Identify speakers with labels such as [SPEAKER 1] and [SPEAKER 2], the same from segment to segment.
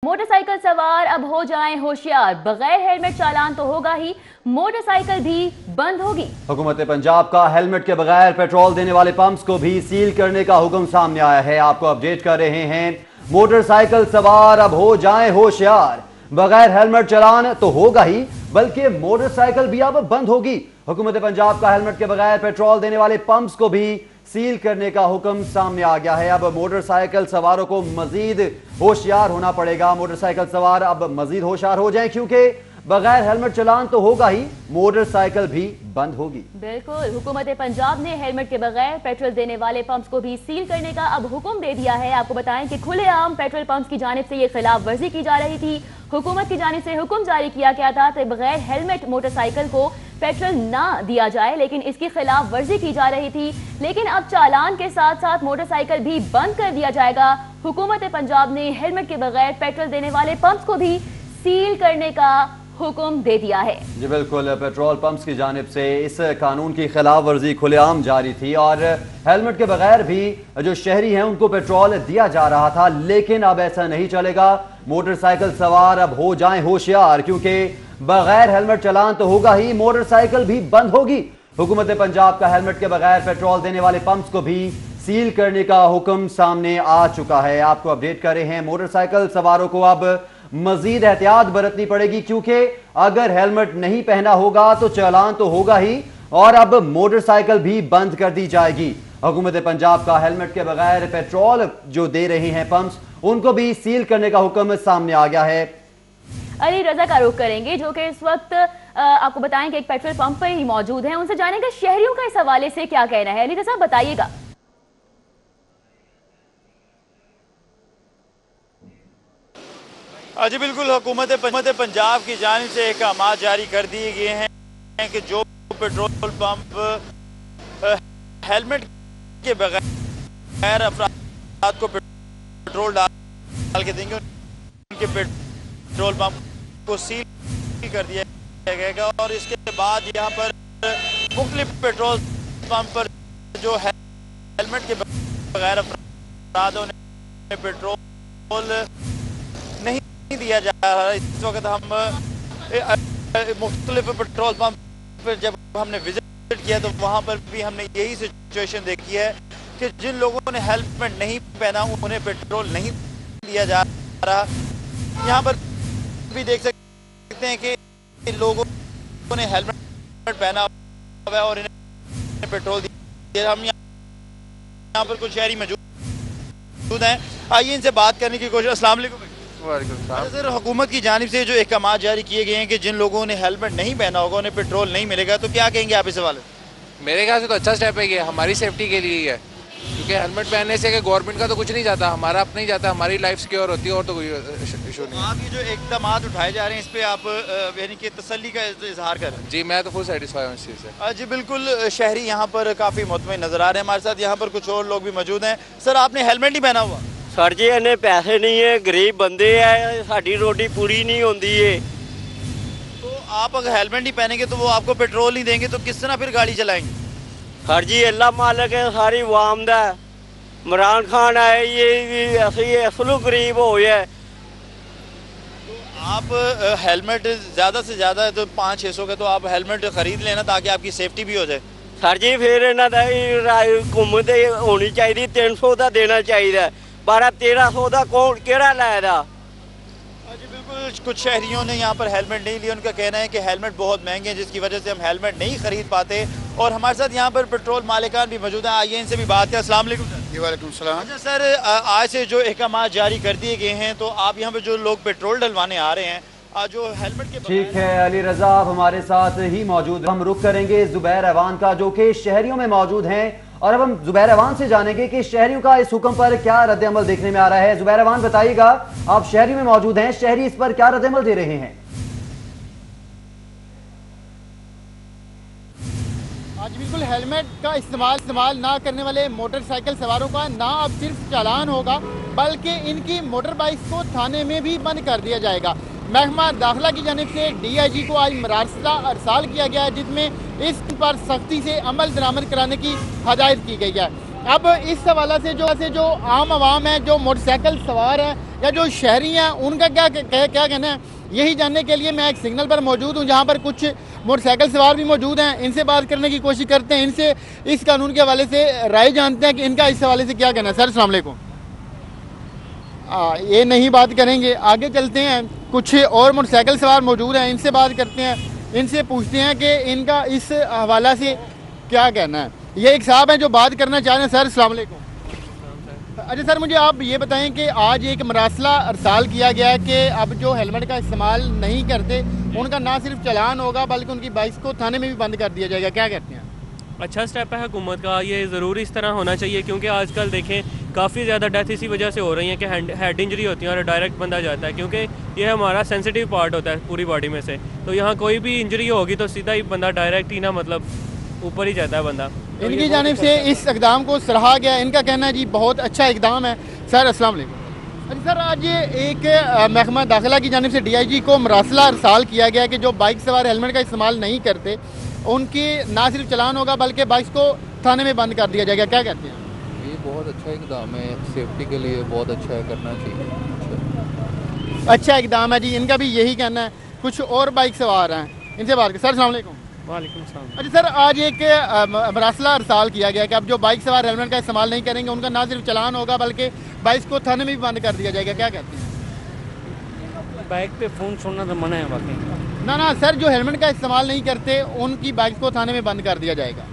[SPEAKER 1] Motorcycle सवार अब हो जाएं होशियार, बगैर हेलमेट चालान तो होगा ही, मोटरसाइकिल भी बंद होगी।
[SPEAKER 2] हुकूमत पंजाब का हेलमेट के बगैर पेट्रोल देने वाले पंप्स को भी सील करने का हुक्म सामने आया है। आपको अपडेट कर रहे हैं, मोटरसाइकिल सवार अब हो जाएं होशियार, बगैर हेलमेट चालान तो होगा ही, बल्कि मोटरसाइकिल भी अब बंद होगी। हुकूमत पंजाब का हेलमेट के बगैर पेट्रोल देने वाले पंप्स को भी सील करने का हुक्म सामने आ गया है। अब मोटरसाइकिल सवारों को मजीद होशियार होना पड़ेगा। मोटरसाइकिल सवार अब मजीद होशियार हो जाएं, क्योंकि बगैर हेलमेट चलान तो होगा ही, मोटरसाइकिल भी बंद होगी।
[SPEAKER 1] बिल्कुल, हुकूमत पंजाब ने हेलमेट के बगैर पेट्रोल देने वाले पंप्स को भी सील करने का अब हुक्म दे दिया है। आपको बताएं कि खुलेआम पेट्रोल पंप्स की जानिब से ये खिलाफ वर्जी की जा रही थी। हुकूमत की जानिब से हुक्म जारी किया गया था कि बगैर हेलमेट मोटरसाइकिल को पेट्रोल ना दिया जाए, लेकिन इसकी खिलाफ वर्जी की जा रही थी। लेकिन अब चालान के साथ साथ मोटरसाइकिल भी बंद कर दिया जाएगा। हुकूमत पंजाब ने हेलमेट के बगैर पेट्रोल देने वाले पंप्स को भी सील करने का हुक्म दे दिया है।
[SPEAKER 2] जी बिल्कुल, पेट्रोल पंप्स की जानिब से इस कानून की खिलाफ वर्जी खुलेआम जारी थी और हेलमेट के बगैर भी जो शहरी हैं उनको पेट्रोल दिया जा रहा था, लेकिन अब ऐसा नहीं चलेगा। मोटरसाइकिल सवार अब हो जाएं होशियार, क्योंकि बगैर हेलमेट चलान तो होगा ही, मोटरसाइकिल भी बंद होगी। हुकूमत पंजाब का हेलमेट के बगैर पेट्रोल देने वाले पंप्स को भी सील करने का हुक्म सामने आ चुका है। आपको अपडेट कर रहे हैं, मोटरसाइकिल सवारों को अब मजीद एहतियात बरतनी पड़ेगी, क्योंकि अगर हेलमेट नहीं पहना होगा तो चालान तो होगा ही और अब मोटरसाइकिल भी बंद कर दी जाएगी। हुकूमत पंजाब का हेलमेट के बगैर पेट्रोल जो दे रहे हैं पंप्स, उनको भी सील करने का हुक्म सामने आ गया है।
[SPEAKER 1] अली रजा का रुख करेंगे, जो कि इस वक्त आपको बताएं कि एक पेट्रोल पंप पर ही मौजूद हैं। उनसे जानेंगे शहरियों का इस हवाले से क्या कहना है। अली रजा, बताइएगा।
[SPEAKER 3] जी बिल्कुल, हुकूमत पंजाब की जानिब से अहकामात जारी कर दिए गए हैं कि जो पेट्रोल पंप हेलमेट के बगैर अफराद को पेट्रोल डाल के देंगे, उनके पेट्रोल पंप को सील कर दिया जाएगा। और इसके बाद यहाँ पर मुख्तलिफ पेट्रोल पंप पर जो हेलमेट के बगैर अफराद उन्हें पेट्रोल नहीं दिया जा रहा है। इस वक्त हम मुख्तलिफ पेट्रोल पंप पर जब हमने विजिट किया तो वहाँ पर भी हमने यही सिचुएशन देखी है कि जिन लोगों ने हेलमेट नहीं पहना उन्हें पेट्रोल नहीं दिया जा रहा। यहाँ पर भी देख सकते हैं कि लोगों ने हेलमेट पहना हुआ है और इन्हें पेट्रोल दिया। हम यहाँ पर कुछ शहरी मौजूद हैं, आइए इनसे बात करने की कोशिश। अस्सलाम वालेकुम। सर, हुकूमत की जानिब से जो अहकामात जारी किए गए हैं कि जिन लोगों ने हेलमेट नहीं पहना होगा उन्हें पेट्रोल नहीं मिलेगा, तो क्या कहेंगे आप इस हवाले?
[SPEAKER 4] मेरे ख्याल से तो अच्छा स्टेप है, ये हमारी सेफ्टी के लिए ही है, क्योंकि हेलमेट पहनने से गवर्नमेंट का तो कुछ नहीं जाता, हमारा अपना ही जाता, हमारी लाइफ सिक्योर होती है और तो कोई इशू नहीं।
[SPEAKER 3] आप ये जो इक़दामात उठाए जा रहे हैं इस पे आप यानी कि तसल्ली का इजहार कर रहे हैं?
[SPEAKER 4] जी, मैं तो फुल सेटिस्फाई हूँ इस चीज़ से।
[SPEAKER 3] जी बिल्कुल, शहरी यहाँ पर काफ़ी मुतमईन नजर आ रहे हैं। हमारे साथ यहाँ पर कुछ और लोग भी मौजूद हैं। सर, आपने हेलमेट नहीं पहना हुआ?
[SPEAKER 5] सर जी, इन्हें पैसे नहीं है, गरीब बंदे है, साड़ी रोटी पूरी नहीं होती है।
[SPEAKER 3] तो आप अगर हेलमेट नहीं पहनेंगे तो वो आपको पेट्रोल नहीं देंगे, तो किस तरह फिर गाड़ी चलाएंगे?
[SPEAKER 5] सर जी, अल्लाह मालिक है सारी वाम दा। इमरान खान है, ये असली असलू गरीब हो है।
[SPEAKER 3] तो आप हेलमेट ज़्यादा से ज़्यादा तो 500-600 का तो आप हेलमेट खरीद लेना ताकि आपकी सेफ्टी भी हो जाए।
[SPEAKER 5] सर जी, फिर इन्हों घूमते होनी चाहिए, 300 का देना चाहिए, 1200-1300 का कौन केड़ा लाएगा?
[SPEAKER 3] जी बिल्कुल, कुछ शहरियों ने यहाँ पर हेलमेट नहीं लिया। उनका कहना है कि हेलमेट बहुत महंगे हैं, जिसकी वजह से हम हेलमेट नहीं खरीद पाते। और हमारे साथ यहाँ पर पेट्रोल मालिकान भी मौजूद हैं, आइए इनसे भी बात करें। अस्सलाम वालेकुम सर।
[SPEAKER 6] जी वालेकुम सलाम।
[SPEAKER 3] अच्छा सर, आज से जो अहकामात जारी कर दिए गए हैं, तो आप यहाँ पर जो लोग पेट्रोल डलवाने आ रहे हैं, जो हेलमेट के
[SPEAKER 2] ठीक है अली रजा, आप हमारे साथ ही मौजूद। हम रुख करेंगे जुबैर अवान का, जो कि शहरियों में मौजूद हैं, और अब हम जुबैर अवान से जानेंगे कि शहरियों का इस हुक्म पर क्या रद्द-ए-अमल देखने में आ रहा है। जुबैर अवान, बताइएगा, आप शहरियों में मौजूद हैं, शहरी इस पर क्या रद्द-ए-अमल दे रहे हैं?
[SPEAKER 6] आज बिल्कुल हेलमेट का इस्तेमाल ना करने वाले मोटरसाइकिल सवारों का ना अब सिर्फ चालान होगा, बल्कि इनकी मोटर बाइक को थाने में भी बंद कर दिया जाएगा। महकमा दाखिला की जानिब से DIG को आज मरासला अरसाल किया गया है, जिसमें इस पर सख्ती से अमल दरामद कराने की हदायत की गई है। اب اس حوالے سے جو عام عوام ہے، جو موٹر سائیکل سوار ہیں یا جو شہری ہیں، ان کا کیا کہنا ہے، یہی جاننے کے لیے میں ایک سگنل پر موجود ہوں جہاں پر کچھ موٹر سائیکل سوار بھی موجود ہیں. ان سے بات کرنے کی کوشش کرتے ہیں، ان سے اس قانون کے حوالے سے رائے جانتے ہیں کہ ان کا اس حوالے سے کیا کہنا ہے. سر السلام علیکم. یہ نہیں بات کریں گے، آگے چلتے ہیں. کچھ اور موٹر سائیکل سوار موجود ہیں، ان سے بات کرتے ہیں، ان سے پوچھتے ہیں کہ ان کا اس حوالہ سے کیا کہنا ہے. یہ ایک صاحب ہیں جو بات کرنا چاہ رہے ہیں. سر السلام علیکم. اچھا سر، مجھے آپ یہ بتائیں کہ آج ایک مراسلہ ارسال کیا گیا ہے کہ اب جو ہیلمٹ کا استعمال نہیں کرتے ان کا نہ صرف چلان ہوگا بلکہ ان کی بائکس کو تھانے میں بھی بند کر دیا جائے گا، کیا کہتے ہیں؟
[SPEAKER 7] اچھا سٹیپ ہے حکومت کا، یہ ضروری اس طرح ہونا چاہیے کیونکہ آج کل دیکھیں کافی زیادہ ڈیتھ اسی وجہ سے ہو رہی ہیں کہ ہیڈ انجری ہوتی ہیں اور ڈائریکٹ بندہ جاتا ہے کیونکہ یہ ہمارا سینسیٹیو پارٹ ہوتا ہے پوری باڈی میں سے، تو یہاں کوئی بھی انجری ہوگی تو سیدھا ہی بندہ ڈائریکٹ ہی نا مطلب اوپر ہی جاتا ہے بندہ.
[SPEAKER 6] ان کی جانب سے اس اقدام کو سراہا گیا، ان کا کہنا ہے جی بہت اچھا اقدام ہے. سر السلام علیکم. اچھا سر، آج ایک محکمہ داخلہ کی جانب سے DIG کو مراسلہ ارسال کیا گیا کہ جو بائک سوار ہیلمٹ کا استعمال نہیں کرتے ان کی نہ صرف چلان ہوگا بلکہ بائکس کو تھانے میں بند کر دیا جائے گا، کیا کہتے ہیں؟
[SPEAKER 8] یہ بہت اچھا اقدام ہے، سیفٹی کے لیے بہت اچھا ہے، کرنا چاہیے.
[SPEAKER 6] اچھا اقدام ہے جی، ان کا بھی یہی کہنا ہے. کچھ اور بائک سوار ہیں، ان سے بات کریں. سر السلام علیکم.
[SPEAKER 7] وعلیکم السلام.
[SPEAKER 6] اچھا سر، آج ایک مراسلہ ارسال کیا گیا کہ اب جو بائک سوار ہیلمٹ کا استعمال نہیں کریں گے ان کا نہ صرف چلان ہوگا بلکہ بائکس کو تھانے میں بھی بند کر دیا جائے گا، کیا کہتے ہیں؟
[SPEAKER 9] بائک پہ فون چھوڑنا تو منع ہے واقعی.
[SPEAKER 6] نہ سر، جو ہیلمٹ کا استعمال نہیں کرتے ان کی بائکس کو تھانے میں بند کر دیا جائے گا.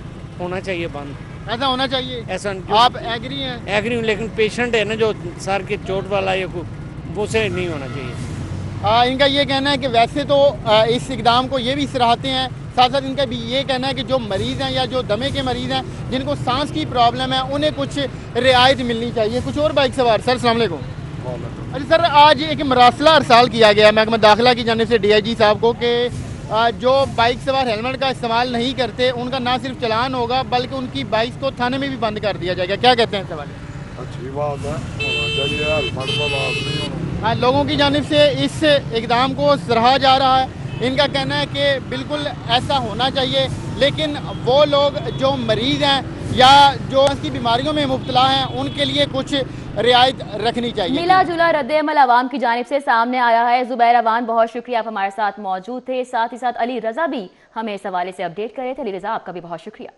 [SPEAKER 9] ہونا چاہیے بند،
[SPEAKER 6] ایسا ہونا چاہیے.
[SPEAKER 9] ایسا
[SPEAKER 6] آپ ایگری ہیں؟
[SPEAKER 9] ایگری ہوں، لیکن پیشنٹ ہے نا جو سر کے چوٹ والا یا وہ سے نہیں ہونا چاہیے.
[SPEAKER 6] ان کا یہ کہنا ہے کہ ویسے تو اس اقدام کو یہ بھی سراہتے ہیں، ساتھ ساتھ ان کا بھی یہ کہنا ہے کہ جو مریض ہیں یا جو دمے کے مریض ہیں جن کو سانس کی پرابلم ہے انہیں کچھ رعایت ملنی چاہیے. کچھ اور بائک سوار. سر السلام علیکم. اچھا سر، آج ایک مراسلہ ارسال کیا گیا محکمہ داخلہ کی جانب سے DIG صاحب کو کہ جو بائک سوار ہیلمٹ کا استعمال نہیں کرتے ان کا نہ صرف چلان ہوگا بلکہ ان کی بائکس کو تھانے میں بھی بند کر دیا جائے گا، کیا کہتے ہیں اس حوالے؟
[SPEAKER 10] اچھی بات ہے.
[SPEAKER 6] لوگوں کی جانب سے اس اقدام کو سراہا جا رہا ہے. ان کا کہنا ہے کہ بالکل ایسا ہونا چاہیے، لیکن وہ لوگ جو مریض ہیں یا جو اس کی بیماریوں میں مبتلا ہیں ان کے لیے کچھ رعایت رکھنی چاہیے.
[SPEAKER 1] ملا جلا رد عمل عوام کی جانب سے سامنے آیا ہے. زبیر اوان، بہت شکریہ، آپ ہمارے ساتھ موجود تھے. ساتھ ہی ساتھ علی رضا بھی ہمیں اس حوالے سے اپڈیٹ کر رہے تھے. علی رضا، آپ کا بھی بہت شکریہ.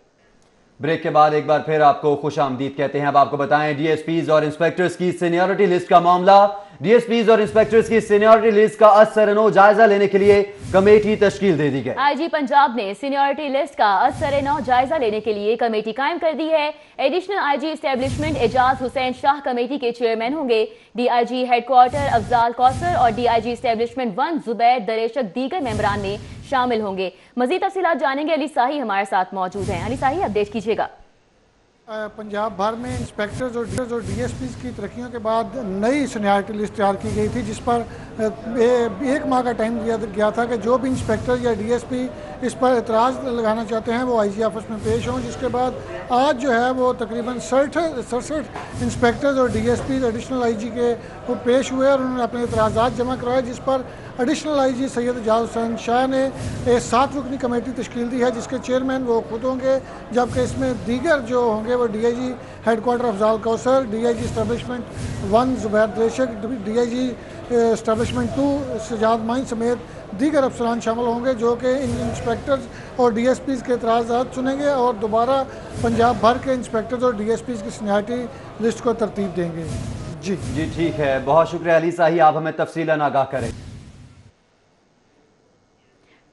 [SPEAKER 2] بریک کے بعد ایک بار پھر آپ کو خوش آمدید کہتے ہیں. اب آپ کو بتائیں DSPs اور انسپیکٹرز کی سینیورٹی لسٹ کا معاملہ. DSPs اور انسپیکٹرز کی سینیورٹی لسٹ کا اثر نو جائزہ لینے کے لیے کمیٹی تشکیل دے دی گئی.
[SPEAKER 1] IG پنجاب نے سینیورٹی لسٹ کا اثر نو جائزہ لینے کے لیے کمیٹی قائم کر دی ہے. ایڈیشنل IG اسٹیبلشمنٹ اعجاز حسین شاہ کمیٹی کے چیئرمین ہوں گے. DIG ہیڈ کوارٹر افضال کوثر اور DIG اسٹیبلشمنٹ 1 زبیر دریشک دیگر ممبران میں شامل ہوں گے. مزید تفصیلات جانیں گے. علی ساہی ہمارے ساتھ موجود ہیں. علی ساہی، اپڈیٹ کیجیے گا.
[SPEAKER 10] پنجاب بھر میں انسپیکٹرز اور DSPs کی ترقیوں کے بعد نئی سینیورٹی لسٹ تیار کی گئی تھی جس پر 1 ماہ کا ٹائم دیا گیا تھا کہ جو بھی انسپیکٹر یا DSP اس پر اعتراض لگانا چاہتے ہیں وہ IG آفس میں پیش ہوں. جس کے بعد آج جو ہے وہ تقریباً 67 انسپیکٹرز اور DSPs ایڈیشنل IG کے وہ پیش ہوئے اور انہوں نے اپنے اعتراضات جمع کروائے، جس پر ایڈیشنل IG سید اعجاز حسین شاہ نے 7 رکنی کمیٹی تشکیل دی ہے جس کے چیئرمین وہ خود ہوں گے، جبکہ اس میں دیگر جو ہوں گے وہ DIG head quarter Afzal Kausar, DIG establishment 1 Zubair Dreshak, DIG establishment 2 سجاد مائن سمیت دیگر افسران شامل ہوں گے جو کہ ان انسپیکٹرز اور DSPs کے اعتراضات سنیں گے اور دوبارہ پنجاب بھر کے انسپیکٹرز اور DSPs کی سینیورٹی لسٹ کو ترتیب دیں گے.
[SPEAKER 2] جی ٹھیک ہے، بہت شکریہ علی صاحی، آپ ہمیں تفصیلاً آگاہ کریں.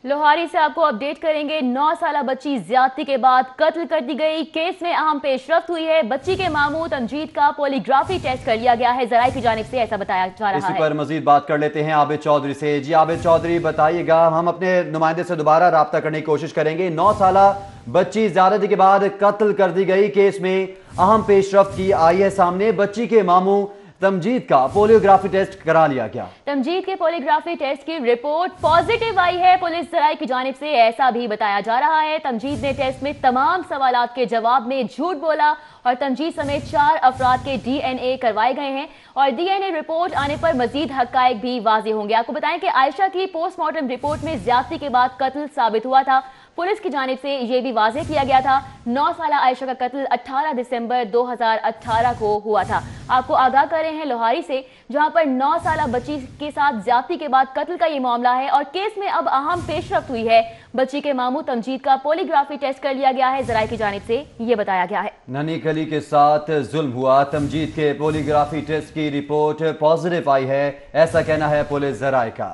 [SPEAKER 1] لوہاری سے آپ کو اپڈیٹ کریں گے. 9 سالہ بچی زیادتی کے بعد قتل کر دی گئی. کیس میں اہم پیش رفت ہوئی ہے. بچی کے ماموں تمجید کا پولیگرافی ٹیسٹ کر لیا گیا ہے. ذرائع کی جانب سے ایسا بتایا جا رہا ہے.
[SPEAKER 2] اسی پر مزید بات کر لیتے ہیں عابد چودھری سے. جی عابد چودھری، بتائیے گا، ہم اپنے نمائندے سے دوبارہ رابطہ کرنے کی کوشش کریں گے. 9 سالہ بچی زیادتی کے بعد قتل کر دی گئی. کیس میں اہم پیش رفت کی آئی ہے سامنے. بچی کے ماموں تمجید کا پولیوگرافی ٹیسٹ کرا لیا گیا.
[SPEAKER 1] تمجید کے پولیگرافی ٹیسٹ کی رپورٹ پازیٹیو آئی ہے. پولیس ذرائع کی جانب سے ایسا بھی بتایا جا رہا ہے. تمجید نے ٹیسٹ میں تمام سوالات کے جواب میں جھوٹ بولا اور تمجید سمیت 4 افراد کے DNA کروائے گئے ہیں اور DNA رپورٹ آنے پر مزید حقائق بھی واضح ہوں گے. آپ کو بتائیں کہ عائشہ کی پوسٹ مارٹم رپورٹ میں زیادتی کے بعد قتل ثابت ہوا تھا. पुलिस की जानिब से ये भी वाज़ेह किया गया था। 9 साला आयशा का कत्ल 18 दिसंबर 2018 को हुआ था। आपको आगाह कर रहे हैं लोहारी से, जहां पर 9 साला बच्ची के साथ ज्यादती के बाद कत्ल का ये मामला है और केस में अब अहम पेशरफ्त हुई है। बच्ची के मामू तमजीद का पॉलीग्राफी टेस्ट कर लिया गया है, ज़राए की जानिब से ये बताया गया है।
[SPEAKER 2] ननी कली के साथ जुल्म हुआ, तमजीद के पॉलीग्राफी टेस्ट की रिपोर्ट पॉजिटिव आई है, ऐसा कहना है पुलिस ज़राए का।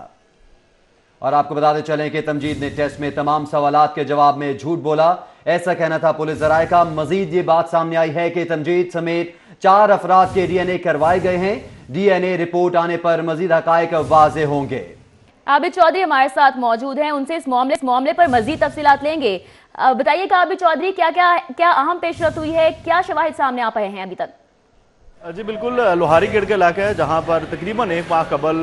[SPEAKER 2] और आपको बताते चलें कि तमजीद ने टेस्ट में तमाम सवालात के जवाब में झूठ बोला, ऐसा कहना था पुलिस ज़राए का। मजीद ये बात सामने आई है कि तमजीद समेत 4 अफराद के DNA करवाए गए हैं। DNA रिपोर्ट आने पर मजीद हकायक वाज़ेह होंगे।
[SPEAKER 1] आबिद चौधरी हमारे साथ मौजूद हैं, उनसे इस मामले पर मजीद तफसीलात लेंगे। बताइएगा आबिद चौधरी, क्या अहम पेशरफ्त हुई है, क्या शवाहिद सामने आ पाए हैं अभी तक?
[SPEAKER 11] जी बिल्कुल, लोहारी गेट का इलाका है जहां पर तकरीबन 1 माह कबल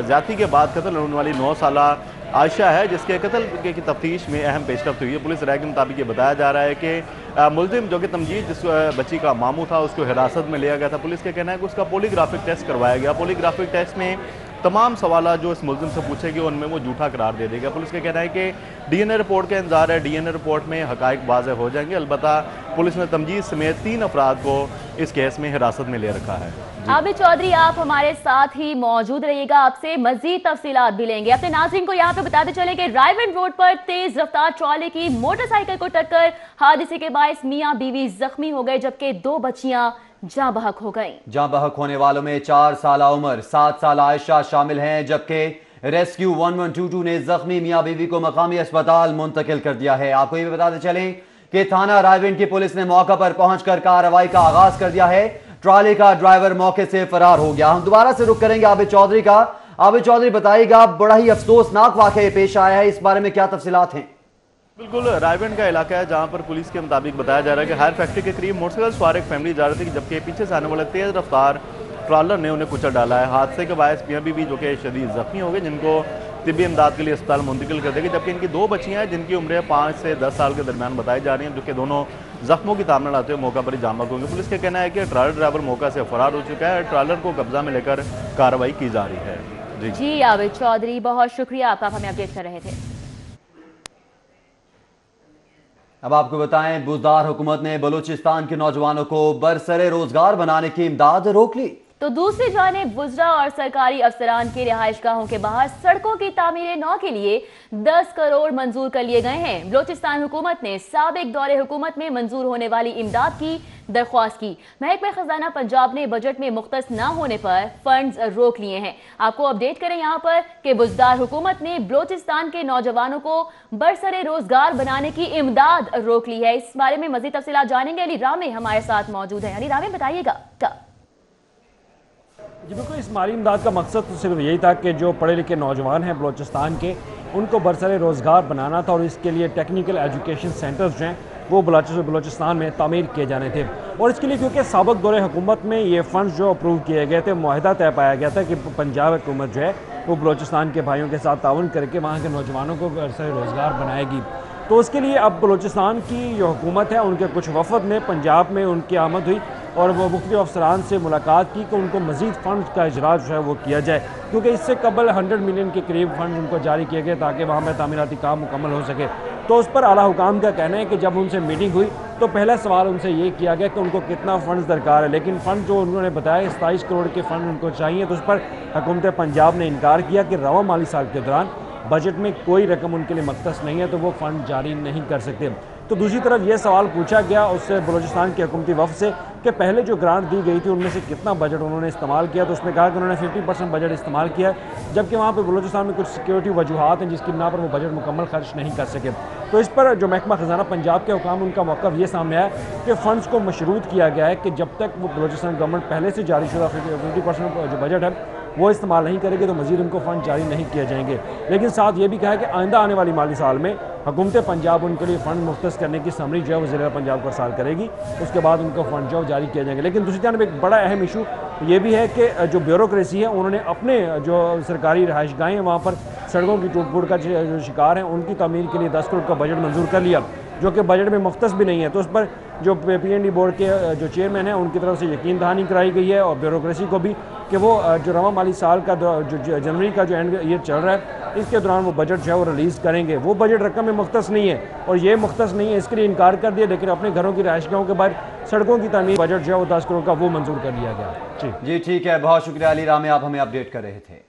[SPEAKER 11] ज़्यादती के बाद कत्ल होने वाली 9 साला आयशा है, जिसके कत्ल की तफ्तीश में अहम पेशरफ्त हुई है। पुलिस राय के मुताबिक ये बताया जा रहा है कि मुलजिम जो कि तमजीद जिस बच्ची का मामू था उसको हिरासत में लिया गया था। पुलिस का कहना है कि उसका पॉलीग्राफिक टेस्ट करवाया गया। पॉलीग्राफिक टेस्ट में तमाम सवाल जो इस मुलजिम से पूछे गए उनमें वो झूठा करार दे देगा। पुलिस का कहना है कि DNA रिपोर्ट का इंतजार है, DNA रिपोर्ट में हकायक वाज़ेह हो जाएंगे। अलबत्ता पुलिस ने तमजीद समेत 3 अफराद को इस केस में हिरासत में ले रखा है।
[SPEAKER 1] आबिद चौधरी, आप हमारे साथ ही मौजूद रहिएगा, आपसे मजीद तफसीलात भी लेंगे। अपने नाज़रीन को यहाँ पे बताते चले कि रायविंड रोड पर तेज रफ्तार ट्रॉले की मोटरसाइकिल को टक्कर, हादसे के बायस मियाँ बीवी जख्मी हो गए, जबकि 2 बच्चियां जाँ बहक हो गई। जाँ
[SPEAKER 2] बहक होने वालों में 4 साला उमर 7 साला आयशा शामिल हैं, जबकि रेस्क्यू 1122 ने जख्मी मियाँ बीवी को मकामी अस्पताल मुंतकिल कर दिया है। आपको ये भी बताते चलें कि थाना रायविंड की पुलिस ने मौका पर पहुंचकर कार्रवाई का आगाज कर दिया है। ट्रॉली का ड्राइवर मौके से फरार हो गया। हम दोबारा से रुक करेंगे आबिद चौधरी का। आबिद चौधरी, बताइएगा, बड़ा ही अफसोसनाक वाकया पेश आया है, इस बारे में क्या तफसीलात हैं?
[SPEAKER 11] बिल्कुल, रायविंड का इलाका है जहां पर पुलिस के मुताबिक बताया जा रहा है कि हायर फैक्ट्री के करीब मोटरसाइकिल सवार एक फैमिली जा रही थी, जबकि पीछे से आने वाले तेज रफ्तार ट्रॉलर ने उन्हें कुचल डाला है। हादसे के बायस मियाँ बीवी जो कि शदीद जख्मी हो गए, जिनको तिब्बी इमदाद के लिए अस्पताल मुंतकिल कर देगी, जबकि इनकी 2 बच्चियां हैं जिनकी उम्रें 5 से 10 साल के दरमियान बताई जा रही हैं, जो कि दोनों जख्मों की तामना लाते हुए मौका पर ही जाम बहक होंगे। पुलिस का कहना है कि ट्रॉलर ड्राइवर मौका से फरार हो चुका है। ट्रॉलर को कब्जा में लेकर कार्रवाई की जा रही है।
[SPEAKER 1] जी आबिद चौधरी, बहुत शुक्रिया, आप हमें अपडेट कर रहे थे।
[SPEAKER 2] अब आपको बताएं, बुज़दार हुकूमत ने बलूचिस्तान के नौजवानों को बरसरे रोजगार बनाने की इमदाद रोक ली।
[SPEAKER 1] तो दूसरी जानिब बुज़रा और सरकारी अफसरान के रिहाइशगाहों के बाहर सड़कों की तामीर नौ के लिए 10 करोड़ मंजूर कर लिए गए हैं। बलूचिस्तान हुकूमत ने साबिक दौरे हुकूमत में मंजूर होने वाली इमदाद की दरख्वास्त की। महकमा खजाना पंजाब ने बजट में मुख्तस न होने पर फंड्स रोक लिए हैं। आपको अपडेट करें यहाँ पर कि बुज़दार हुकूमत ने बलूचिस्तान के नौजवानों को बरसरे रोजगार बनाने की इमदाद रोक ली है। इस बारे में मजीद तफसीलात जानेंगे। अली रामे हमारे साथ मौजूद है। अली रामे, बताइएगा।
[SPEAKER 12] जी बिल्कुल, इस माली इमदाद का मकसद तो सिर्फ यही था कि जो पढ़े लिखे नौजवान हैं बलूचिस्तान के, उनको बरसरे रोज़गार बनाना था और इसके लिए टेक्निकल एजुकेशन सेंटर्स जो हैं वो बलूचिस्तान में तामीर किए जाने थे। और इसके लिए क्योंकि साबिक दौरे हुकूमत में ये फ़ंड्स जो अप्रूव किए गए थे, मुआहदा तय पाया गया था कि पंजाब हुकूमत जो है वो बलूचिस्तान के भाइयों के साथ ताउन करके वहाँ के नौजवानों को बरसरे रोज़गार बनाएगी। तो उसके लिए अब बलूचिस्तान की जो हुकूमत है, उनके कुछ वफद ने पंजाब में उनकी आमद हुई और वो मुख्तलिफ अफसरान से मुलाकात की कि उनको मज़ीद फ़ंड का इजरा जो है वो किया जाए, क्योंकि इससे कबल 100 मिलियन के करीब फ़ंड उनको जारी किए गए ताकि वहाँ में तामीराती काम मुकम्मल हो सके। तो उस पर आला हुकाम का कहना है कि जब उनसे मीटिंग हुई तो पहला सवाल उनसे ये किया गया कि उनको कितना फ़ंड्स दरकार है, लेकिन फ़ंड जो उन्होंने बताया 27 करोड़ के फ़ंड उनको चाहिए। तो उस पर हुकूमत पंजाब ने इनकार किया कि रवा माली साल के दौरान बजट में कोई रकम उनके लिए मख्तस नहीं है, तो वो फ़ंड जारी नहीं कर सकते। तो दूसरी तरफ ये सवाल पूछा गया उससे बलूचिस्तान के हुकूमती वफ़द से कि पहले जो ग्रांट दी गई थी उनमें से कितना बजट उन्होंने इस्तेमाल किया। तो उसने कहा कि उन्होंने 50% बजट इस्तेमाल किया है, जबकि वहाँ पर बलूचिस्तान में कुछ सिक्योरिटी वजूहात हैं जिसकी बिना पर वो बजट मुकम्मल खर्च नहीं कर सके। तो इस पर जो महकमा खजाना पंजाब के हुकाम, उनका मौक़िफ़ ये सामने आया कि फ़ंड्स को मशरूत किया गया है कि जब तक वो बलूचिस्तान गवर्नमेंट पहले से जारी शुदा 50% जो बजट है वो इस्तेमाल नहीं करेगी तो मज़ीद उनको फ़ंड जारी नहीं किए जाएंगे। लेकिन साथ ये भी कहा है कि आइंदा आने वाली माली साल में हुकूमत पंजाब उनके लिए फ़ंड मुख्तस करने की समरी जो है वो ज़िला पंजाब को अरसाल करेगी, उसके बाद उनको फ़ंड जो जारी किए जाएंगे। लेकिन दूसरी जानब एक बड़ा अहम इशू ये भी है कि जो ब्यूरोक्रेसी है, उन्होंने अपने जो सरकारी रहाइशगाहें हैं वहाँ पर सड़कों की टूट फूट का जो शिकार हैं उनकी तमीर के लिए 10 करोड़ का बजट मंजूर कर लिया, جو کہ بجٹ میں مختص بھی نہیں ہے، تو اس پر جو پی این ڈی بورڈ کے جو چیئرمین ہیں ان کی طرف سے یقین دہانی کرائی گئی ہے اور بیوروکریسی کو بھی کہ وہ جو رواں مالی سال کا جو جنوری کا جو اینڈ ایئر چل رہا ہے اس کے دوران وہ بجٹ جو ہے وہ ریلیز کریں گے۔ وہ بجٹ رقم میں مختص نہیں ہے اور یہ مختص نہیں ہے، اس کے لیے انکار کر دیا، لیکن اپنے گھروں کی رہائش گاہوں کے باہر سڑکوں کی تعمیر بجٹ جو ہے وہ 10 کروڑ کا وہ منظور کر لیا گیا۔
[SPEAKER 2] جی ٹھیک ہے، بہت شکریہ علی رامے، آپ ہمیں اپڈیٹ کر رہے تھے۔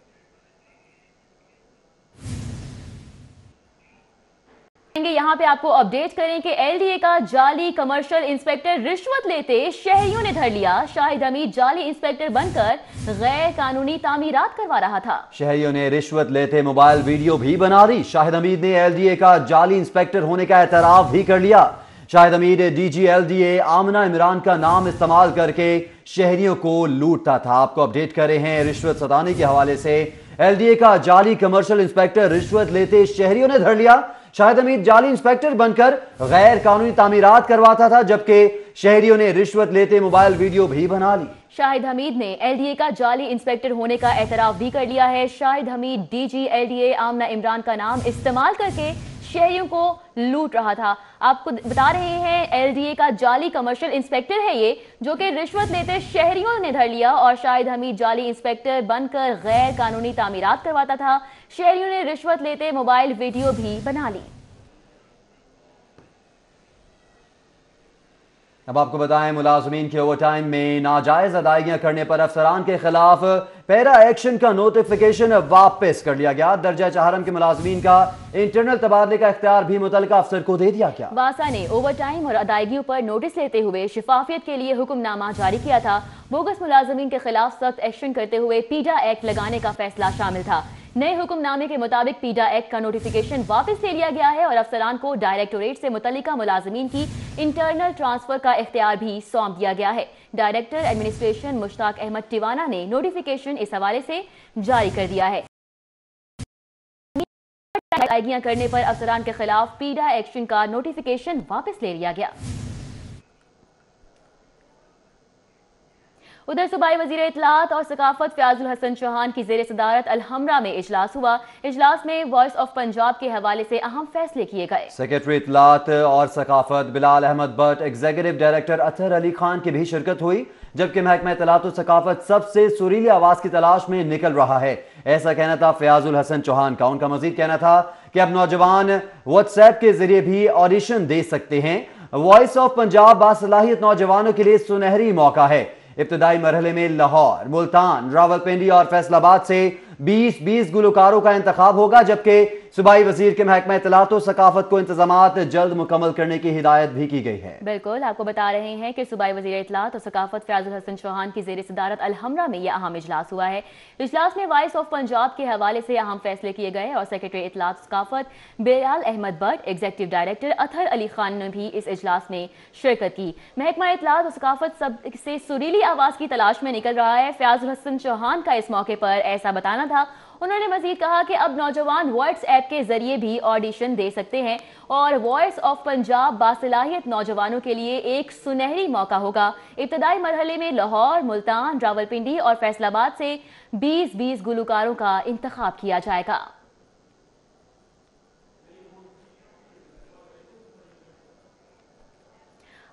[SPEAKER 1] یہاں پہ آپ کو اپڈیٹ کریں کہ ایل ڈی اے کا جعلی کمرشل انسپیکٹر رشوت لیتے شہریوں نے دھر لیا۔ شاہد حمید جعلی انسپیکٹر بن کر غیر قانونی تعمیرات کروا رہا تھا۔
[SPEAKER 2] شہریوں نے رشوت لیتے موبائل ویڈیو بھی بنا لی۔ شاہد حمید نے ایل ڈی اے کا جعلی انسپیکٹر ہونے کا اعتراف بھی کر لیا۔ Shahid Hameed D G L D A Amna Imran کا نام استعمال کر کے شہریوں کو لوٹتا تھا۔ آپ کو اپڈیٹ کر رہے ہیں رشوت ستانے کے حوالے سے۔ ایل ڈی اے کا جعلی کمرشل انسپیکٹر رشوت لیتے شہریوں نے دھر لیا۔ شاہد حمید جعلی انسپیکٹر بن کر غیر قانونی تعمیرات کرواتا تھا، جبکہ شہریوں نے رشوت لیتے موبائل ویڈیو بھی بنا لی۔
[SPEAKER 1] شاہد حمید نے ایل ڈی اے کا جعلی انسپیکٹر ہونے کا اعتراف بھی کر لیا ہے۔ Shahid Hameed D G L D A Amna Imran کا نام استعمال کر کے شہریوں کو لوٹ رہا تھا۔ آپ کو بتا رہے ہیں ایل ڈی اے کا جعلی کمرشل انسپیکٹر ہے یہ، جو کہ رشوت لیتے شہریوں نے دھر لیا اور شاہد حمید جعلی انسپیکٹر بن کر غیر قانونی تعمیرات کرواتا تھا۔ شہریوں نے رشوت لیتے موبائل ویڈیو بھی بنا لی۔
[SPEAKER 2] اب آپ کو بتائیں ملازمین کے اوور ٹائم میں ناجائز ادائیگیاں کرنے پر افسران کے خلاف پیرا ایکشن کا نوٹیفیکیشن واپس کر لیا گیا۔ درجہ چہارم کے ملازمین کا انٹرنل تبادلے کا اختیار بھی متعلقہ افسر کو دے دیا گیا۔
[SPEAKER 1] واسا نے اوور ٹائم اور ادائیگیوں پر نوٹس لیتے ہوئے شفافیت کے لیے حکم نامہ جاری کیا تھا۔ بوگس ملازمین کے خلاف سخت ایکشن کرتے ہوئے پیڈا ایکٹ لگانے کا فیصلہ شامل تھا۔ نئے حکم نامے کے مطابق پیڈا ایکٹ کا نوٹیفیکیشن واپس لے لیا گیا ہے اور افسران کو ڈائریکٹوریٹ سے متعلقہ ملازمین کی انٹرنل ٹرانسفر کا اختیار بھی سونپ دیا گیا ہے۔ ڈائریکٹر ایڈمنسٹریشن مشتاق احمد ٹیوانہ نے نوٹیفیکیشن اس حوالے سے جاری کر دیا ہے۔ ادائیگیاں کرنے پر افسران کے خلاف پیڈا ایکشن کا نوٹیفیکیشن واپس لے لیا گیا۔ ادھر صوبائی وزیر اطلاعات اور ثقافت فیاض الحسن چوہان کی زیر صدارت الحمرا میں اجلاس ہوا۔ اجلاس میں وائس آف پنجاب کے حوالے سے اہم فیصلے کیے گئے۔
[SPEAKER 2] سیکریٹری اطلاعات اور ثقافت بلال احمد بٹ، ایگزیکٹو ڈائریکٹر اطہر علی خان کی بھی شرکت ہوئی، جبکہ محکمہ اطلاعات و ثقافت سب سے سریلی آواز کی تلاش میں نکل رہا ہے، ایسا کہنا تھا فیاض الحسن چوہان کا۔ ان کا مزید کہنا تھا کہ اب نوجوان واٹس ایپ کے ذریعے بھی آڈیشن دے سکتے ہیں۔ وائس آف پنجاب باصلاحیت نوجوانوں کے لیے سنہری موقع ہے۔ ابتدائی مرحلے میں لاہور، ملتان، راولپنڈی اور فیصل آباد سے 20 گلوکاروں کا انتخاب ہوگا، جبکہ صوبائی وزیر کے محکمہ اطلاعات و ثقافت کو انتظامات جلد مکمل کرنے کی ہدایت بھی کی گئی ہے۔
[SPEAKER 1] بالکل، آپ کو بتا رہے ہیں کہ صوبائی وزیر اطلاعات اور ثقافت فیاض الحسن چوہان کی زیر صدارت الحمرا میں یہ اہم اجلاس ہوا ہے۔ اجلاس میں وائس آف پنجاب کے حوالے سے اہم فیصلے کیے گئے اور سیکریٹری اطلاعات ثقافت بلال احمد بٹ، ایگزیکٹو ڈائریکٹر اطہر علی خان نے بھی اس اجلاس میں شرکت کی۔ محکمہ اطلاعات و ثقافت سب سے سریلی آواز کی تلاش میں نکل رہا ہے۔ فیاض الحسن چوہان کا اس موقع پر ایسا بتانا تھا۔ انہوں نے مزید کہا کہ اب نوجوان واٹس ایپ کے ذریعے بھی آڈیشن دے سکتے ہیں اور وائس آف پنجاب باصلاحیت نوجوانوں کے لیے ایک سنہری موقع ہوگا۔ ابتدائی مرحلے میں لاہور، ملتان، راولپنڈی اور فیصل آباد سے 20 گلوکاروں کا انتخاب کیا جائے گا۔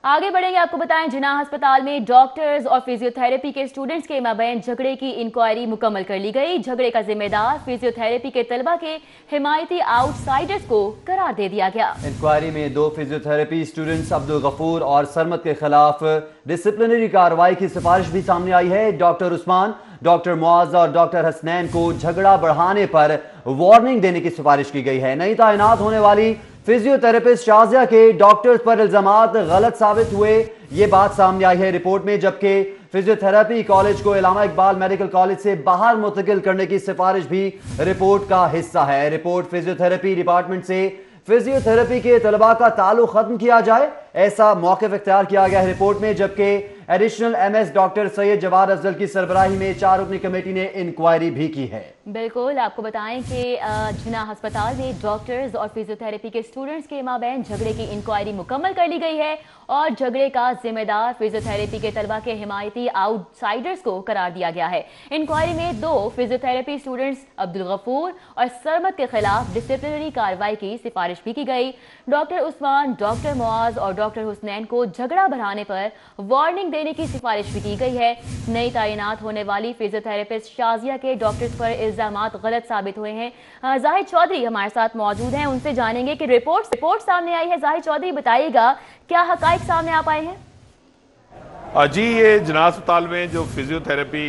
[SPEAKER 1] آگے بڑھیں گے، آپ کو بتائیں جناح ہسپتال میں ڈاکٹرز اور فزیو تھراپی کے اسٹوڈنٹس کے مابین جھگڑے کی انکوائری مکمل کر لی گئی۔ جھگڑے کا ذمہ دار فزیو تھراپی کے طلبہ کے حمایتی آؤٹ سائڈرز کو قرار دے دیا گیا۔
[SPEAKER 2] انکوائری میں 2 فزیو تھراپی اسٹوڈنٹس عبدالغفور اور سرمد کے خلاف ڈسپلنری کارروائی کی سفارش بھی سامنے آئی ہے۔ ڈاکٹر عثمان، ڈاکٹر معاذ اور ڈاکٹر حسنین کو جھگڑا بڑھانے پر وارننگ دینے کی سفارش کی گئی ہے۔ نئی تعینات ہونے والی فزیو تھراپسٹ شازیہ کے ڈاکٹرز پر الزامات غلط ثابت ہوئے، یہ بات سامنے آئی ہے رپورٹ میں، جبکہ فزیو تھراپی کالج کو علامہ اقبال میڈیکل کالج سے باہر منتقل کرنے کی سفارش بھی رپورٹ کا حصہ ہے۔ رپورٹ فزیو تھراپی ڈپارٹمنٹ سے فزیو تھراپی کے طلباء کا تعلق ختم کیا جائے، ایسا موقف اختیار کیا گیا ہے رپورٹ میں، جبکہ additional MS doctor Syed Jawad Afzal की सरबराही में 4 रुकनी कमेटी ने इंक्वायरी भी की है।
[SPEAKER 1] बिल्कुल, आपको बताएं कि जिना अस्पताल में डॉक्टर्स और फिजियोथेरेपी के स्टूडेंट्स के माबैन झगड़े की इंक्वायरी मुकम्मल कर ली गई है और झगड़े का जिम्मेदार फिजियोथेरेपी के तलबा के हिमायती आउटसाइडर्स को करार दिया गया है। इंक्वायरी में 2 फिजियोथेरेपी स्टूडेंट्स अब्दुल गफूर और सरमद के खिलाफ डिसिप्लिनरी कार्रवाई की सिफारिश भी की गई। डॉक्टर उस्मान, डॉक्टर मुआज और डॉक्टर हुसनैन को झगड़ा बढ़ाने पर वार्निंग देने की सिफारिश भी की गई है। नई तैनात होने वाली फिजियोथेरेपिस्ट शाजिया के डॉक्टर्स पर इल्जामात गलत साबित हुए हैं। जाहिद चौधरी हमारे साथ मौजूद हैं, उनसे जानेंगे कि रिपोर्ट सामने आई है। जाहिद चौधरी, बताइएगा क्या हकाइक सामने आ पाए हैं?
[SPEAKER 13] जी, ये जना अस्पताल में जो फिजियोथेरेपी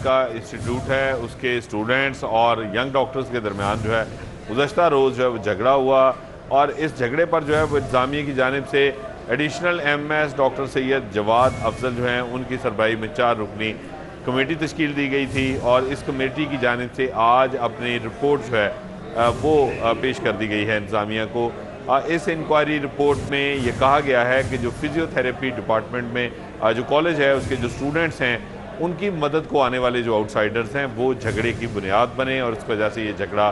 [SPEAKER 13] का इंस्टीट्यूट है उसके स्टूडेंट्स और यंग डॉक्टर्स के दरमियान जो है गुज़श्ता रोज़ जो है वो झगड़ा हुआ और इस झगड़े पर जो है वो इंतज़ामिया की जानिब से additional MS doctor Syed Jawad Afzal जो हैं उनकी सरबराही में 4 रुकनी कमेटी तश्कील दी गई थी और इस कमेटी की जानिब से आज अपनी रिपोर्ट जो है वो पेश कर दी गई है इंतज़ामिया को। इस इंक्वायरी रिपोर्ट में ये कहा गया है कि जो फिजियोथेरेपी डिपार्टमेंट में जो कॉलेज है उसके जो स्टूडेंट्स हैं उनकी मदद को आने वाले जो आउटसाइडर्स हैं वो झगड़े की बुनियाद बने और इस वजह से ये झगड़ा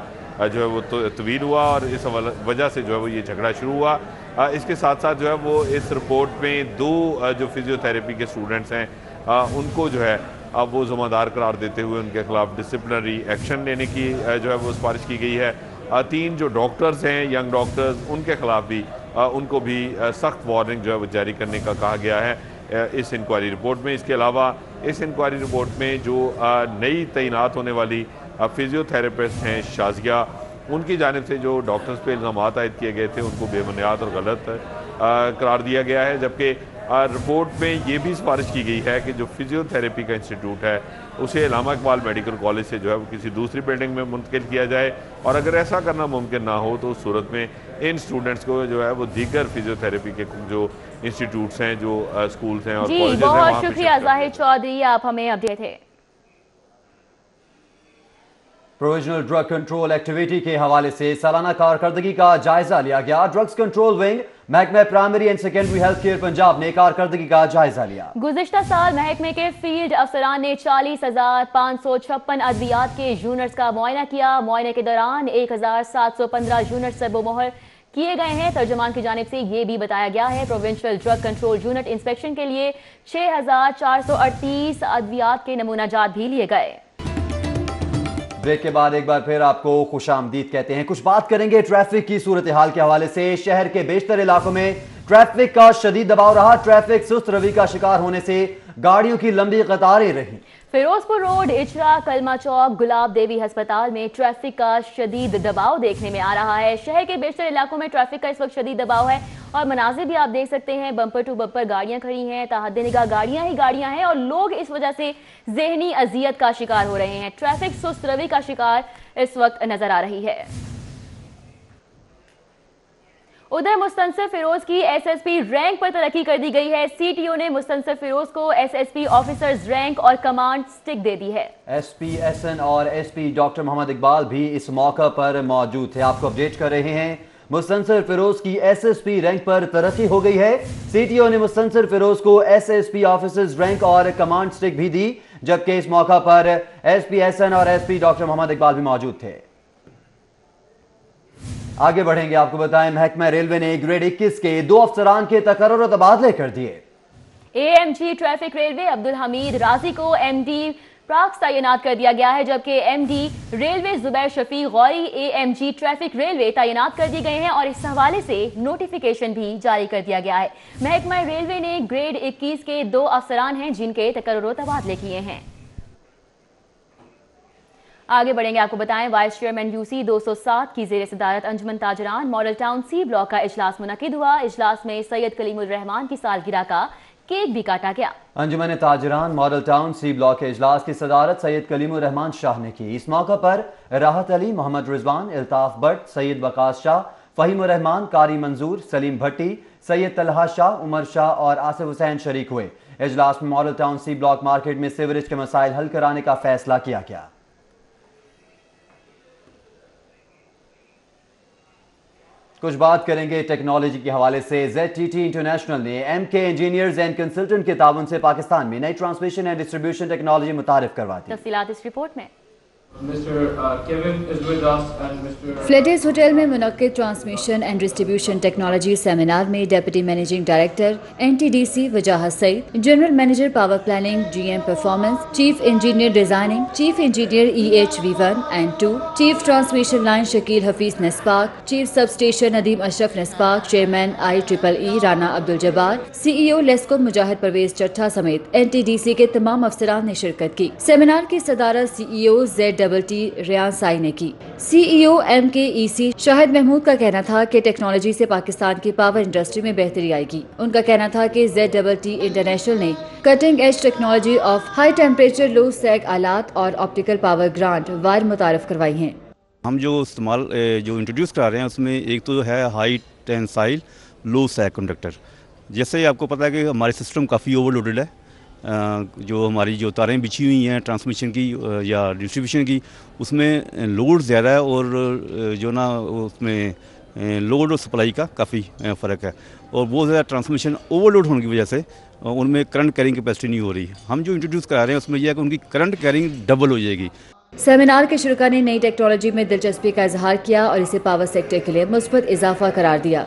[SPEAKER 13] जो है वो तवील हुआ और इस वजह से जो है वो ये झगड़ा शुरू हुआ। इसके साथ साथ जो है वो इस रिपोर्ट में 2 जो फिजियोथेरेपी के स्टूडेंट्स हैं उनको जो है अब वो ज़िम्मेदार करार देते हुए उनके खिलाफ डिसिप्लिनरी एक्शन लेने की जो है वो सिफारिश की गई है। 3 जो डॉक्टर्स हैं यंग डॉक्टर्स उनके खिलाफ भी उनको भी सख्त वार्निंग जो है वो जारी करने का कहा गया है इस इंक्वायरी रिपोर्ट में। इसके अलावा इस इंक्वायरी रिपोर्ट में जो नई तैनात होने वाली फिजियोथेरेपिस्ट हैं शाजिया, उनकी जानिब से जो डॉक्टर्स पे इल्ज़ाम आयद किए गए थे उनको बेबुनियाद और गलत करार दिया गया है। जबकि रिपोर्ट में ये भी सिफारिश की गई है कि जो फिजियोथेरेपी का इंस्टीट्यूट है उसे अल्लामा इकबाल मेडिकल कॉलेज से जो है वो किसी दूसरी बिल्डिंग में मुंतकिल किया जाए और अगर ऐसा करना मुमकिन ना हो तो उस सूरत में इन स्टूडेंट्स को जो है वो दीगर फिजियोथेरेपी के जो इंस्टीट्यूट्स हैं, जो स्कूल्स हैं और कॉलेजेस हैं,
[SPEAKER 1] बहुत शुक्रिया जाहिद चौधरी, आप हमें अपडेट थे।
[SPEAKER 2] प्रोविजनल ड्रग कंट्रोल एक्टिविटी के हवाले से सालाना कारकर्दगी का जायजा लिया गया। ड्रग्स कंट्रोल विंग महकमे primary and secondary health care Punjab ने कारकर्दगी का जायजा लिया।
[SPEAKER 1] गुज़िश्ता साल महकमे के फील्ड अफसरान ने 40,556 अद्वियात के यूनिट्स का मुआयना किया। मुआयने के दौरान 1,715 यूनिट सर्बोमोहर किए गए हैं। तर्जुमान की जानिब से ये भी बताया गया है provincial drug control unit inspection के लिए 6,438 अद्वियात के नमूना जात भी लिए गए।
[SPEAKER 2] ब्रेक के बाद एक बार फिर आपको खुशामदीद कहते हैं। कुछ बात करेंगे ट्रैफिक की सूरत हाल के हवाले से। शहर के बेशतर इलाकों में ट्रैफिक का शदीद दबाव रहा। ट्रैफिक सुस्त रवि का शिकार होने से गाड़ियों की लंबी कतारें रही।
[SPEAKER 1] फिरोजपुर रोड, इचरा, कलमा चौक, गुलाब देवी अस्पताल में ट्रैफिक का शदीद दबाव देखने में आ रहा है। शहर के बेशतर इलाकों में ट्रैफिक का इस वक्त शदीद दबाव है और मनाजिर भी आप देख सकते हैं। बम्पर टू बम्पर गाड़ियां खड़ी हैं, ताहद निगाह गाड़ियां ही गाड़ियां हैं और लोग इस वजह से ज़हनी अजियत का शिकार हो रहे हैं। ट्रैफिक सुस्त रवि का शिकार इस वक्त नजर आ रही है। उधर मुस्तनसिर फिरोज की SSP रैंक पर तरक्की कर दी गई है। CTO ने मुस्तनसिर फिरोज को SSP ऑफिसर्स रैंक और कमांड स्टिक दे दी है।
[SPEAKER 2] SP SN और SP डॉक्टर मोहम्मद इकबाल भी इस मौका पर मौजूद थे। आपको अपडेट कर रहे हैं। मुस्तनसिर फिरोज की SSP रैंक पर तरक्की हो गई है। CTO ने मुस्तनसिर फिरोज को SSP ऑफिसर्स रैंक और कमांड स्टिक भी दी, जबकि इस मौका पर SP SN और SP डॉक्टर मोहम्मद इकबाल भी मौजूद थे। आगे बढ़ेंगे, आपको बताएं महकमा रेलवे ने ग्रेड 21 के 2 अफसरान के तकर्रुर और तबादले कर दिए।
[SPEAKER 1] AMG traffic railway Abdul Hamid राजी को MD प्राक्स तैनात कर दिया गया है, जबकि MD railway Zubair Shafiq Ghauri AMG traffic railway तैनात कर दिए गए हैं और इस हवाले से नोटिफिकेशन भी जारी कर दिया गया है। महकमा रेलवे ने ग्रेड 21 के 2 अफसरान हैं जिनके तकर्रुर तबादले किए हैं। आगे बढ़ेंगे, आपको बताएं वाइस चेयरमैन UC 207 की जेर सदारत अंजुमन ताजरान मॉडल टाउन C ब्लॉक का इजलास मुनक्किद हुआ। इजलास में सैयद कलीमुर रहमान की सालगिरह का केक भी काटा गया। अंजुमन ताजरान मॉडल टाउन C ब्लॉक के इजलास की सदारत सैयद कलीमुर रहमान शाह ने की। इस मौका पर राहत अली, मोहम्मद रिजवान, इल्ताफ भट्ट, सैयद वकास शाह, फहीमुर रहमान, कारी मंजूर, सलीम भट्टी, सैयद तलहा शाह, उमर शाह और आसिफ हुसैन शरीक हुए। इजलास में model town C block market में सीवरेज के मसाइल हल कराने का फैसला किया गया।
[SPEAKER 2] کچھ بات کریں گے ٹیکنالوجی کے حوالے سے۔ ZTT انٹرنیشنل نے MK انجینئرز اینڈ کنسلٹنٹ کے تعاون سے پاکستان میں نئی ٹرانسمیشن اینڈ ڈسٹریبیوشن ٹیکنالوجی متعارف کروا دی۔
[SPEAKER 1] تفصیلات اس رپورٹ میں۔
[SPEAKER 14] فلیٹس ہوٹل میں منعقد transmission and distribution technology seminar میں deputy managing director NTDC Wajahat Saeed, general manager power planning GM performance, chief engineer designing, chief engineer EHV1 and 2، chief transmission line Shakeel Hafeez NESPAK, chief sub station Nadeem Ashraf NESPAK, chairman IEEE Rana Abduljabbar, CEO LESCO Mujahid Pervez Chattha سمیت NTDC کے تمام افسران نے شرکت کی۔ Seminar کی صدارت CEO ZTT ریان سائی نے کی۔ CEO MKEC شاہد محمود کا کہنا تھا کہ ٹیکنالوجی سے پاکستان کی پاور انڈسٹری میں بہتری آئے گی۔ ان کا کہنا تھا کہ ZTT انٹرنیشنل نے cutting edge technology of high temperature low sag آلات اور آپٹیکل پاور گرانٹ وائر متعارف کروائی ہیں۔
[SPEAKER 15] ہم جو انٹروڈیوس کرا رہے ہیں اس میں ایک تو ہے ہائی ٹینسائل لو سیگ کنڈکٹر۔ جیسے آپ کو پتہ ہے کہ ہمارے سسٹم کافی اوور لوڈڈ ہے، جو ہماری جو تاریں بچھی ہوئی ہیں ٹرانسمیشن کی یا ڈسٹریبیوشن کی، اس میں لوڈ زیادہ ہے اور جو نا اس میں لوڈ اور سپلائی کا کافی فرق ہے، اور بہت زیادہ ٹرانسمیشن اوور لوڈ ہونے کی وجہ سے ان میں کرنٹ کیرنگ کیپیسٹی نہیں ہو رہی۔ ہم جو انٹروڈیوس کرا رہے ہیں اس میں یہ ہے کہ ان کی کرنٹ کیرنگ ڈبل ہو جائے گی۔
[SPEAKER 14] سیمینار کے شرکاء نے نئی ٹیکنالوجی میں دلچسپی کا اظہار کیا اور اسے پاور سیکٹر کے لیے مثبت اضافہ قرار دیا۔